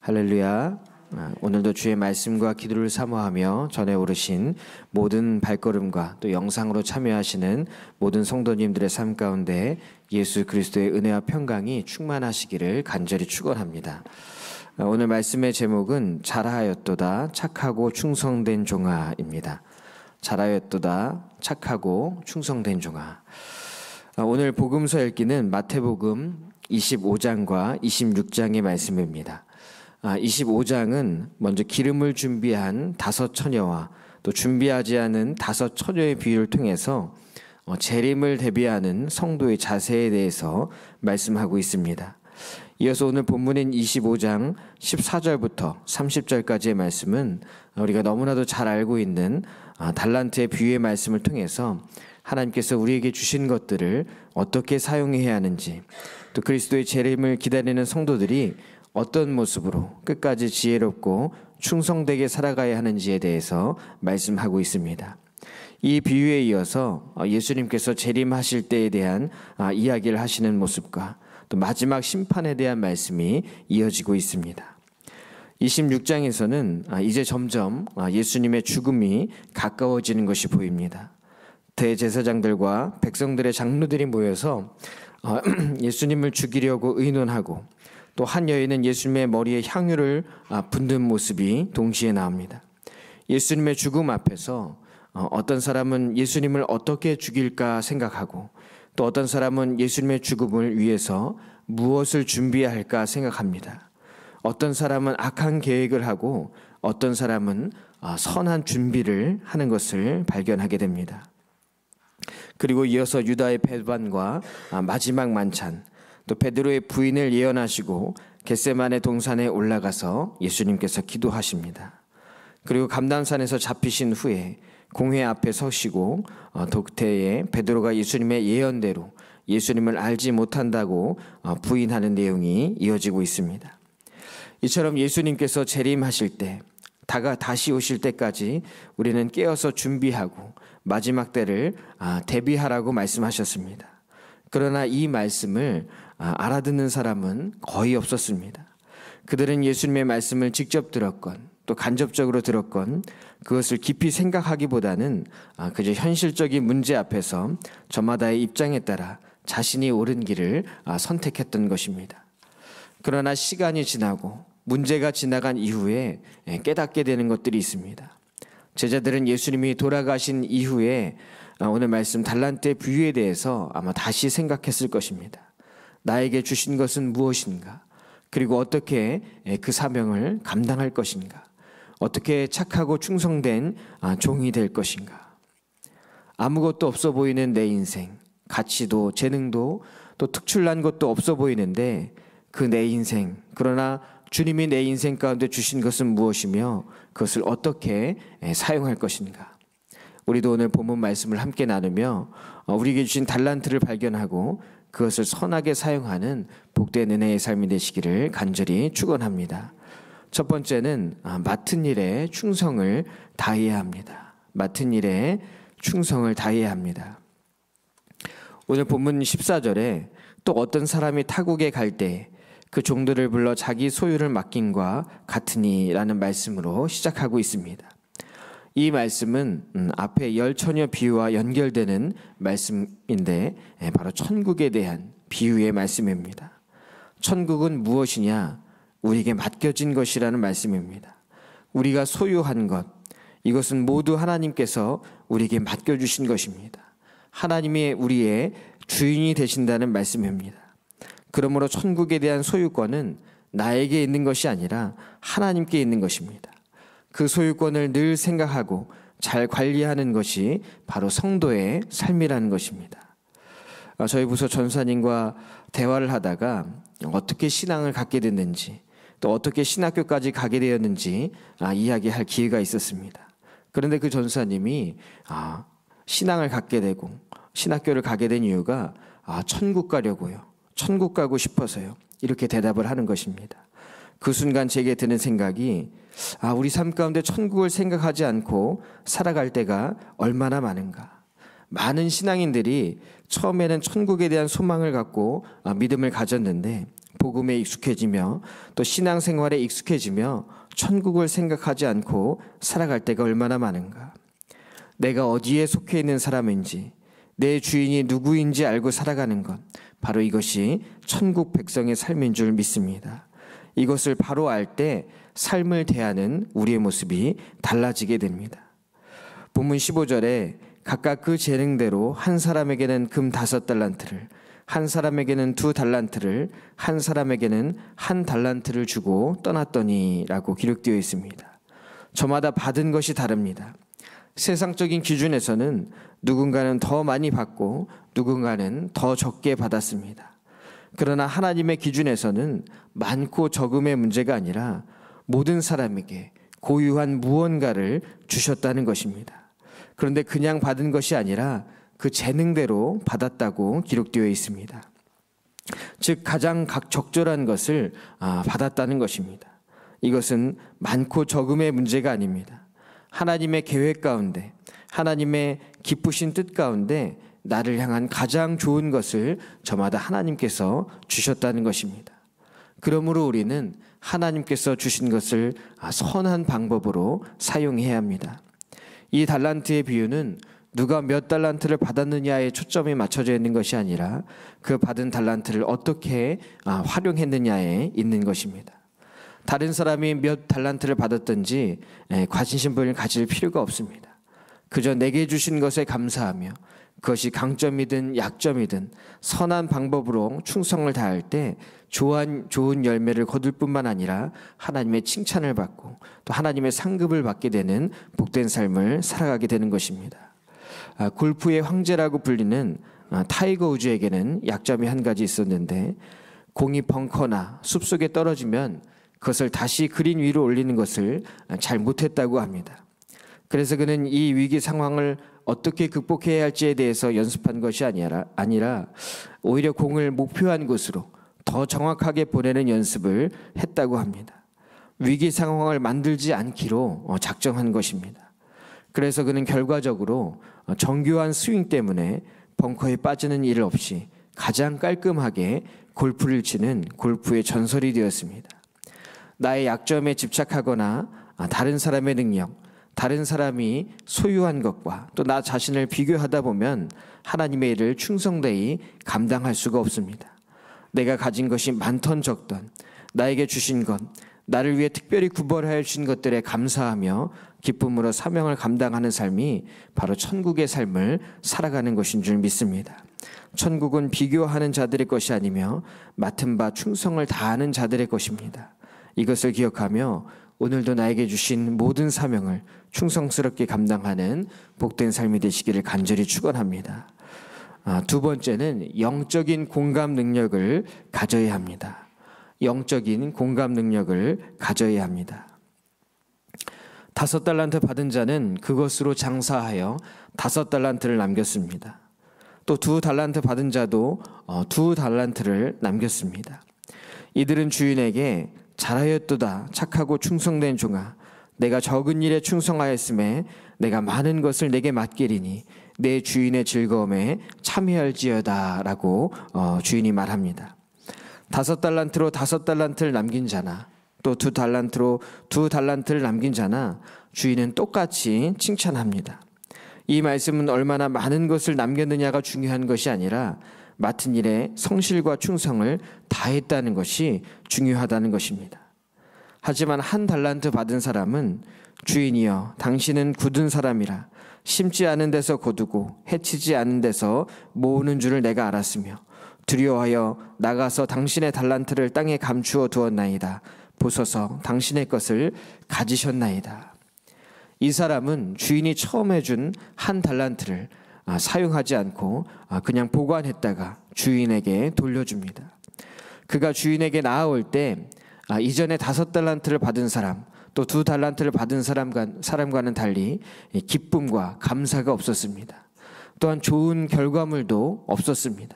할렐루야. 오늘도 주의 말씀과 기도를 사모하며 전에 오르신 모든 발걸음과 또 영상으로 참여하시는 모든 성도님들의 삶 가운데 예수 그리스도의 은혜와 평강이 충만하시기를 간절히 축원합니다. 오늘 말씀의 제목은 잘하였도다 착하고 충성된 종아입니다. 잘하였도다 착하고 충성된 종아. 오늘 복음서 읽기는 마태복음 25장과 26장의 말씀입니다. 25장은 먼저 기름을 준비한 5 처녀와 또 준비하지 않은 5 처녀의 비유를 통해서 재림을 대비하는 성도의 자세에 대해서 말씀하고 있습니다. 이어서 오늘 본문인 25장 14절부터 30절까지의 말씀은 우리가 너무나도 잘 알고 있는 달란트의 비유의 말씀을 통해서 하나님께서 우리에게 주신 것들을 어떻게 사용해야 하는지, 또 그리스도의 재림을 기다리는 성도들이 어떤 모습으로 끝까지 지혜롭고 충성되게 살아가야 하는지에 대해서 말씀하고 있습니다. 이 비유에 이어서 예수님께서 재림하실 때에 대한 이야기를 하시는 모습과 또 마지막 심판에 대한 말씀이 이어지고 있습니다. 26장에서는 이제 점점 예수님의 죽음이 가까워지는 것이 보입니다. 대제사장들과 백성들의 장로들이 모여서 예수님을 죽이려고 의논하고, 또 한 여인은 예수님의 머리에 향유를 붓는 모습이 동시에 나옵니다. 예수님의 죽음 앞에서 어떤 사람은 예수님을 어떻게 죽일까 생각하고, 또 어떤 사람은 예수님의 죽음을 위해서 무엇을 준비해야 할까 생각합니다. 어떤 사람은 악한 계획을 하고 어떤 사람은 선한 준비를 하는 것을 발견하게 됩니다. 그리고 이어서 유다의 배반과 마지막 만찬, 또 베드로의 부인을 예언하시고 겟세마네 동산에 올라가서 예수님께서 기도하십니다. 그리고 감람산에서 잡히신 후에 공회 앞에 서시고 독태에 베드로가 예수님의 예언대로 예수님을 알지 못한다고 부인하는 내용이 이어지고 있습니다. 이처럼 예수님께서 재림하실 때, 다시 오실 때까지 우리는 깨어서 준비하고 마지막 때를 대비하라고 말씀하셨습니다. 그러나 이 말씀을 알아듣는 사람은 거의 없었습니다. 그들은 예수님의 말씀을 직접 들었건 또 간접적으로 들었건 그것을 깊이 생각하기보다는 그저 현실적인 문제 앞에서 저마다의 입장에 따라 자신이 옳은 길을 선택했던 것입니다. 그러나 시간이 지나고 문제가 지나간 이후에 깨닫게 되는 것들이 있습니다. 제자들은 예수님이 돌아가신 이후에 오늘 말씀 달란트의 비유에 대해서 아마 다시 생각했을 것입니다. 나에게 주신 것은 무엇인가? 그리고 어떻게 그 사명을 감당할 것인가? 어떻게 착하고 충성된 종이 될 것인가? 아무것도 없어 보이는 내 인생, 가치도 재능도 또 특출난 것도 없어 보이는데 그 내 인생, 그러나 주님이 내 인생 가운데 주신 것은 무엇이며 그것을 어떻게 사용할 것인가? 우리도 오늘 본문 말씀을 함께 나누며 우리에게 주신 달란트를 발견하고 그것을 선하게 사용하는 복된 은혜의 삶이 되시기를 간절히 축원합니다. 첫 번째는 맡은 일에 충성을 다해야 합니다. 맡은 일에 충성을 다해야 합니다. 오늘 본문 14절에 또 어떤 사람이 타국에 갈 때 그 종들을 불러 자기 소유를 맡김과 같으니라는 말씀으로 시작하고 있습니다. 이 말씀은 앞에 10 처녀 비유와 연결되는 말씀인데 바로 천국에 대한 비유의 말씀입니다. 천국은 무엇이냐? 우리에게 맡겨진 것이라는 말씀입니다. 우리가 소유한 것, 이것은 모두 하나님께서 우리에게 맡겨주신 것입니다. 하나님이 우리의 주인이 되신다는 말씀입니다. 그러므로 천국에 대한 소유권은 나에게 있는 것이 아니라 하나님께 있는 것입니다. 그 소유권을 늘 생각하고 잘 관리하는 것이 바로 성도의 삶이라는 것입니다. 저희 부서 전사님과 대화를 하다가 어떻게 신앙을 갖게 됐는지, 또 어떻게 신학교까지 가게 되었는지 이야기할 기회가 있었습니다. 그런데 그 전사님이 신앙을 갖게 되고 신학교를 가게 된 이유가 천국 가려고요. 천국 가고 싶어서요. 이렇게 대답을 하는 것입니다. 그 순간 제게 드는 생각이 우리 삶 가운데 천국을 생각하지 않고 살아갈 때가 얼마나 많은가. 많은 신앙인들이 처음에는 천국에 대한 소망을 갖고 믿음을 가졌는데 복음에 익숙해지며 또 신앙생활에 익숙해지며 천국을 생각하지 않고 살아갈 때가 얼마나 많은가. 내가 어디에 속해 있는 사람인지, 내 주인이 누구인지 알고 살아가는 것, 바로 이것이 천국 백성의 삶인 줄 믿습니다. 이것을 바로 알 때 삶을 대하는 우리의 모습이 달라지게 됩니다. 본문 15절에 각각 그 재능대로 한 사람에게는 금 5달란트를, 한 사람에게는 2달란트를, 한 사람에게는 1달란트를 주고 떠났더니라고 기록되어 있습니다. 저마다 받은 것이 다릅니다. 세상적인 기준에서는 누군가는 더 많이 받고 누군가는 더 적게 받았습니다. 그러나 하나님의 기준에서는 많고 적음의 문제가 아니라 모든 사람에게 고유한 무언가를 주셨다는 것입니다. 그런데 그냥 받은 것이 아니라 그 재능대로 받았다고 기록되어 있습니다. 즉 가장 적절한 것을 받았다는 것입니다. 이것은 많고 적음의 문제가 아닙니다. 하나님의 계획 가운데, 하나님의 기쁘신 뜻 가운데 나를 향한 가장 좋은 것을 저마다 하나님께서 주셨다는 것입니다. 그러므로 우리는 하나님께서 주신 것을 선한 방법으로 사용해야 합니다. 이 달란트의 비유는 누가 몇 달란트를 받았느냐에 초점이 맞춰져 있는 것이 아니라 그 받은 달란트를 어떻게 활용했느냐에 있는 것입니다. 다른 사람이 몇 달란트를 받았든지 과신심을 가질 필요가 없습니다. 그저 내게 주신 것에 감사하며 그것이 강점이든 약점이든 선한 방법으로 충성을 다할 때 좋은 열매를 거둘 뿐만 아니라 하나님의 칭찬을 받고 또 하나님의 상급을 받게 되는 복된 삶을 살아가게 되는 것입니다. 골프의 황제라고 불리는 타이거 우즈에게는 약점이 한 가지 있었는데 공이 벙커나 숲속에 떨어지면 그것을 다시 그린 위로 올리는 것을 잘 못했다고 합니다. 그래서 그는 이 위기 상황을 어떻게 극복해야 할지에 대해서 연습한 것이 아니라 오히려 공을 목표한 곳으로 더 정확하게 보내는 연습을 했다고 합니다. 위기 상황을 만들지 않기로 작정한 것입니다. 그래서 그는 결과적으로 정교한 스윙 때문에 벙커에 빠지는 일 없이 가장 깔끔하게 골프를 치는 골프의 전설이 되었습니다. 나의 약점에 집착하거나 다른 사람의 능력, 다른 사람이 소유한 것과 또 나 자신을 비교하다 보면 하나님의 일을 충성되이 감당할 수가 없습니다. 내가 가진 것이 많던 적던 나에게 주신 것, 나를 위해 특별히 구별하여 주신 것들에 감사하며 기쁨으로 사명을 감당하는 삶이 바로 천국의 삶을 살아가는 것인 줄 믿습니다. 천국은 비교하는 자들의 것이 아니며 맡은 바 충성을 다하는 자들의 것입니다. 이것을 기억하며 오늘도 나에게 주신 모든 사명을 충성스럽게 감당하는 복된 삶이 되시기를 간절히 축원합니다. 두 번째는 영적인 공감 능력을 가져야 합니다. 영적인 공감 능력을 가져야 합니다. 5달란트 받은 자는 그것으로 장사하여 5달란트를 남겼습니다. 또 2달란트 받은 자도 2달란트를 남겼습니다. 이들은 주인에게 잘하였도다 착하고 충성된 종아, 내가 적은 일에 충성하였음에 내가 많은 것을 내게 맡기리니 내 주인의 즐거움에 참여할지어다 라고 주인이 말합니다. 5달란트로 5달란트를 남긴 자나 또 2달란트로 2달란트를 남긴 자나 주인은 똑같이 칭찬합니다. 이 말씀은 얼마나 많은 것을 남겼느냐가 중요한 것이 아니라 맡은 일에 성실과 충성을 다했다는 것이 중요하다는 것입니다. 하지만 1달란트 받은 사람은 주인이여 당신은 굳은 사람이라 심지 않은 데서 거두고 해치지 않은 데서 모으는 줄을 내가 알았으며 두려워하여 나가서 당신의 달란트를 땅에 감추어 두었나이다. 보소서 당신의 것을 가지셨나이다. 이 사람은 주인이 처음 해준 1달란트를 사용하지 않고 그냥 보관했다가 주인에게 돌려줍니다. 그가 주인에게 나아올 때 이전에 5달란트를 받은 사람 또 2달란트를 받은 사람과는 달리 기쁨과 감사가 없었습니다. 또한 좋은 결과물도 없었습니다.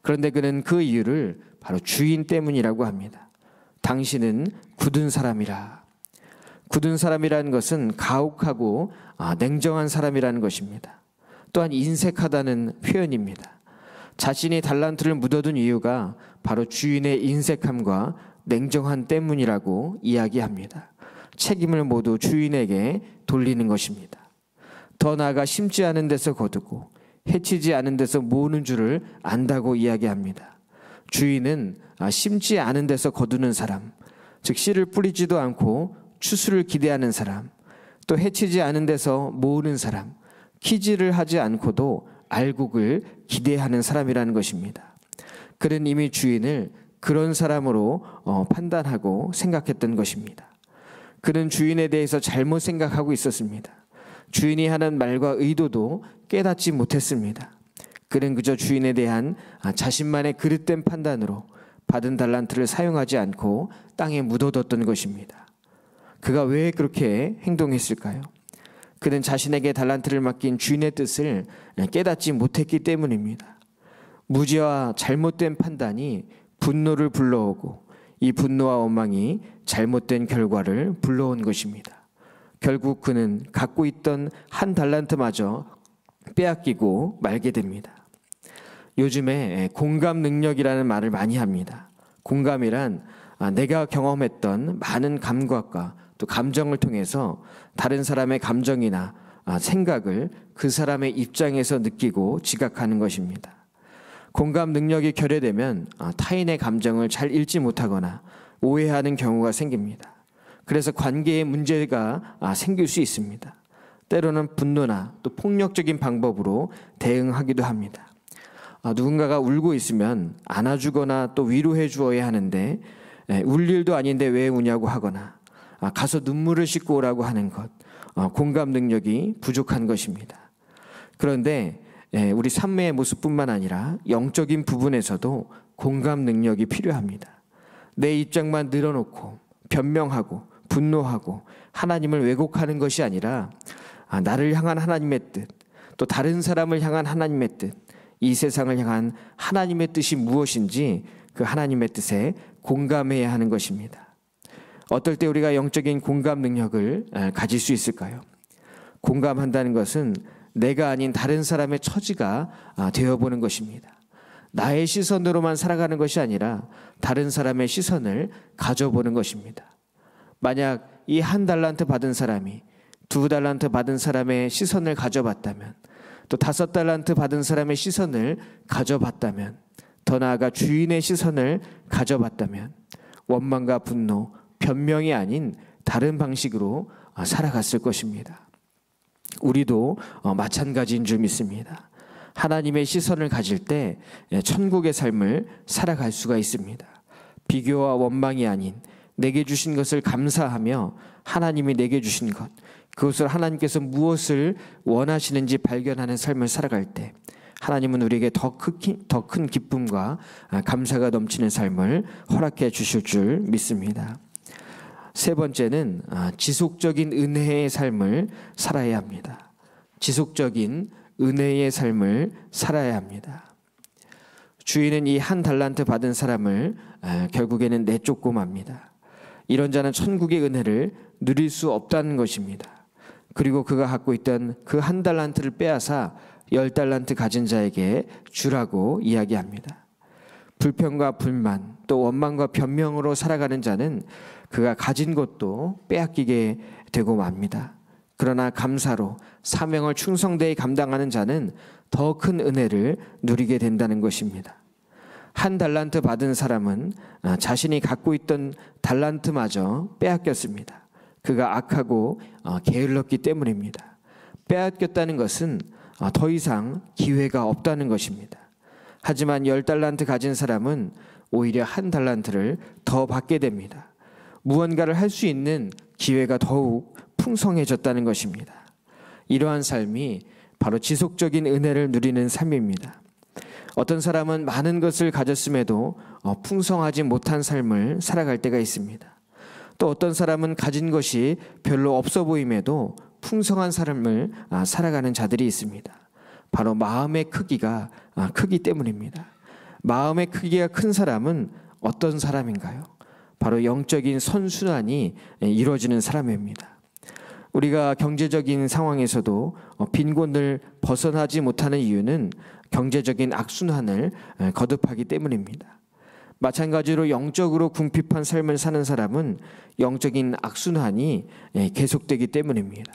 그런데 그는 그 이유를 바로 주인 때문이라고 합니다. 당신은 굳은 사람이라. 굳은 사람이라는 것은 가혹하고 냉정한 사람이라는 것입니다. 또한 인색하다는 표현입니다. 자신이 달란트를 묻어둔 이유가 바로 주인의 인색함과 냉정한 때문이라고 이야기합니다. 책임을 모두 주인에게 돌리는 것입니다. 더 나아가 심지 않은 데서 거두고 해치지 않은 데서 모으는 줄을 안다고 이야기합니다. 주인은 심지 않은 데서 거두는 사람, 즉 씨를 뿌리지도 않고 추수를 기대하는 사람, 또 해치지 않은 데서 모으는 사람, 키질을 하지 않고도 알곡을 기대하는 사람이라는 것입니다. 그는 이미 주인을 그런 사람으로 판단하고 생각했던 것입니다. 그는 주인에 대해서 잘못 생각하고 있었습니다. 주인이 하는 말과 의도도 깨닫지 못했습니다. 그는 그저 주인에 대한 자신만의 그릇된 판단으로 받은 달란트를 사용하지 않고 땅에 묻어뒀던 것입니다. 그가 왜 그렇게 행동했을까요? 그는 자신에게 달란트를 맡긴 주인의 뜻을 깨닫지 못했기 때문입니다. 무지와 잘못된 판단이 분노를 불러오고 이 분노와 원망이 잘못된 결과를 불러온 것입니다. 결국 그는 갖고 있던 한 달란트마저 빼앗기고 말게 됩니다. 요즘에 공감 능력이라는 말을 많이 합니다. 공감이란 내가 경험했던 많은 감각과 또 감정을 통해서 다른 사람의 감정이나 생각을 그 사람의 입장에서 느끼고 지각하는 것입니다. 공감 능력이 결여되면 타인의 감정을 잘 읽지 못하거나 오해하는 경우가 생깁니다. 그래서 관계에 문제가 생길 수 있습니다. 때로는 분노나 또 폭력적인 방법으로 대응하기도 합니다. 누군가가 울고 있으면 안아주거나 또 위로해 주어야 하는데 울 일도 아닌데 왜 우냐고 하거나 가서 눈물을 씻고 오라고 하는 것, 공감 능력이 부족한 것입니다. 그런데 우리 삶의 모습뿐만 아니라 영적인 부분에서도 공감 능력이 필요합니다. 내 입장만 늘어놓고 변명하고 분노하고 하나님을 왜곡하는 것이 아니라 나를 향한 하나님의 뜻, 또 다른 사람을 향한 하나님의 뜻, 이 세상을 향한 하나님의 뜻이 무엇인지 그 하나님의 뜻에 공감해야 하는 것입니다. 어떨 때 우리가 영적인 공감 능력을 가질 수 있을까요? 공감한다는 것은 내가 아닌 다른 사람의 처지가 되어보는 것입니다. 나의 시선으로만 살아가는 것이 아니라 다른 사람의 시선을 가져보는 것입니다. 만약 이 한 달란트 받은 사람이 2달란트 받은 사람의 시선을 가져봤다면, 또 5달란트 받은 사람의 시선을 가져봤다면, 더 나아가 주인의 시선을 가져봤다면 원망과 분노, 변명이 아닌 다른 방식으로 살아갔을 것입니다. 우리도 마찬가지인 줄 믿습니다. 하나님의 시선을 가질 때 천국의 삶을 살아갈 수가 있습니다. 비교와 원망이 아닌 내게 주신 것을 감사하며 하나님이 내게 주신 것, 그것을 하나님께서 무엇을 원하시는지 발견하는 삶을 살아갈 때 하나님은 우리에게 더 큰 기쁨과 감사가 넘치는 삶을 허락해 주실 줄 믿습니다. 세 번째는 지속적인 은혜의 삶을 살아야 합니다. 지속적인 은혜의 삶을 살아야 합니다. 주인은 이 한 달란트 받은 사람을 결국에는 내쫓고 맙니다. 이런 자는 천국의 은혜를 누릴 수 없다는 것입니다. 그리고 그가 갖고 있던 그 한 달란트를 빼앗아 10달란트 가진 자에게 주라고 이야기합니다. 불평과 불만 또 원망과 변명으로 살아가는 자는 그가 가진 것도 빼앗기게 되고 맙니다. 그러나 감사로 사명을 충성되이 감당하는 자는 더 큰 은혜를 누리게 된다는 것입니다. 한 달란트 받은 사람은 자신이 갖고 있던 달란트마저 빼앗겼습니다. 그가 악하고 게을렀기 때문입니다. 빼앗겼다는 것은 더 이상 기회가 없다는 것입니다. 하지만 10달란트 가진 사람은 오히려 한 달란트를 더 받게 됩니다. 무언가를 할 수 있는 기회가 더욱 풍성해졌다는 것입니다. 이러한 삶이 바로 지속적인 은혜를 누리는 삶입니다. 어떤 사람은 많은 것을 가졌음에도 풍성하지 못한 삶을 살아갈 때가 있습니다. 또 어떤 사람은 가진 것이 별로 없어 보임에도 풍성한 삶을 살아가는 자들이 있습니다. 바로 마음의 크기가 크기 때문입니다. 마음의 크기가 큰 사람은 어떤 사람인가요? 바로 영적인 선순환이 이루어지는 사람입니다. 우리가 경제적인 상황에서도 빈곤을 벗어나지 못하는 이유는 경제적인 악순환을 거듭하기 때문입니다. 마찬가지로 영적으로 궁핍한 삶을 사는 사람은 영적인 악순환이 계속되기 때문입니다.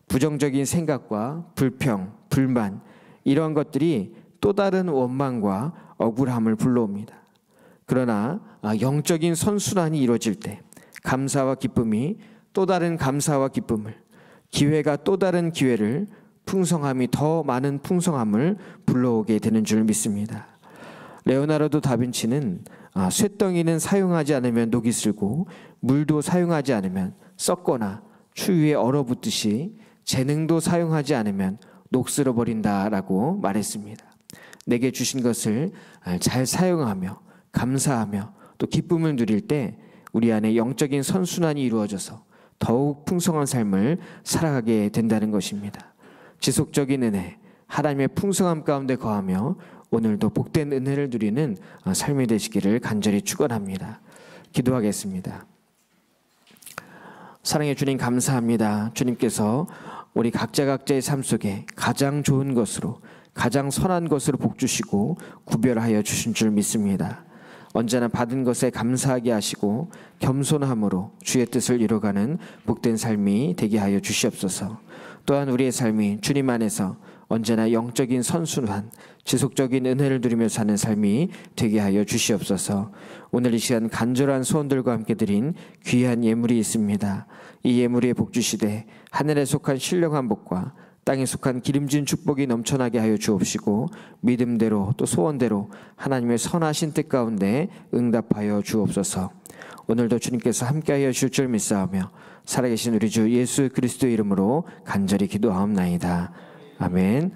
부정적인 생각과 불평, 불만 이러한 것들이 또 다른 원망과 억울함을 불러옵니다. 그러나 영적인 선순환이 이루어질 때 감사와 기쁨이 또 다른 감사와 기쁨을, 기회가 또 다른 기회를, 풍성함이 더 많은 풍성함을 불러오게 되는 줄 믿습니다. 레오나르도 다빈치는 쇳덩이는 사용하지 않으면 녹이 슬고 물도 사용하지 않으면 썩거나 추위에 얼어붙듯이 재능도 사용하지 않으면 녹슬어 버린다라고 말했습니다. 내게 주신 것을 잘 사용하며 감사하며 또 기쁨을 누릴 때 우리 안에 영적인 선순환이 이루어져서 더욱 풍성한 삶을 살아가게 된다는 것입니다. 지속적인 은혜, 하나님의 풍성함 가운데 거하며 오늘도 복된 은혜를 누리는 삶이 되시기를 간절히 축원합니다. 기도하겠습니다. 사랑해 주님 감사합니다. 주님께서 우리 각자의 삶 속에 가장 좋은 것으로, 가장 선한 것으로 복 주시고 구별하여 주신 줄 믿습니다. 언제나 받은 것에 감사하게 하시고 겸손함으로 주의 뜻을 이뤄가는 복된 삶이 되게 하여 주시옵소서. 또한 우리의 삶이 주님 안에서 언제나 영적인 선순환, 지속적인 은혜를 누리며 사는 삶이 되게 하여 주시옵소서. 오늘 이 시간 간절한 소원들과 함께 드린 귀한 예물이 있습니다. 이 예물에 복 주시되 하늘에 속한 신령한 복과 땅에 속한 기름진 축복이 넘쳐나게 하여 주옵시고 믿음대로 또 소원대로 하나님의 선하신 뜻 가운데 응답하여 주옵소서. 오늘도 주님께서 함께하여 주실 줄 믿사오며 살아계신 우리 주 예수 그리스도의 이름으로 간절히 기도하옵나이다. 아멘.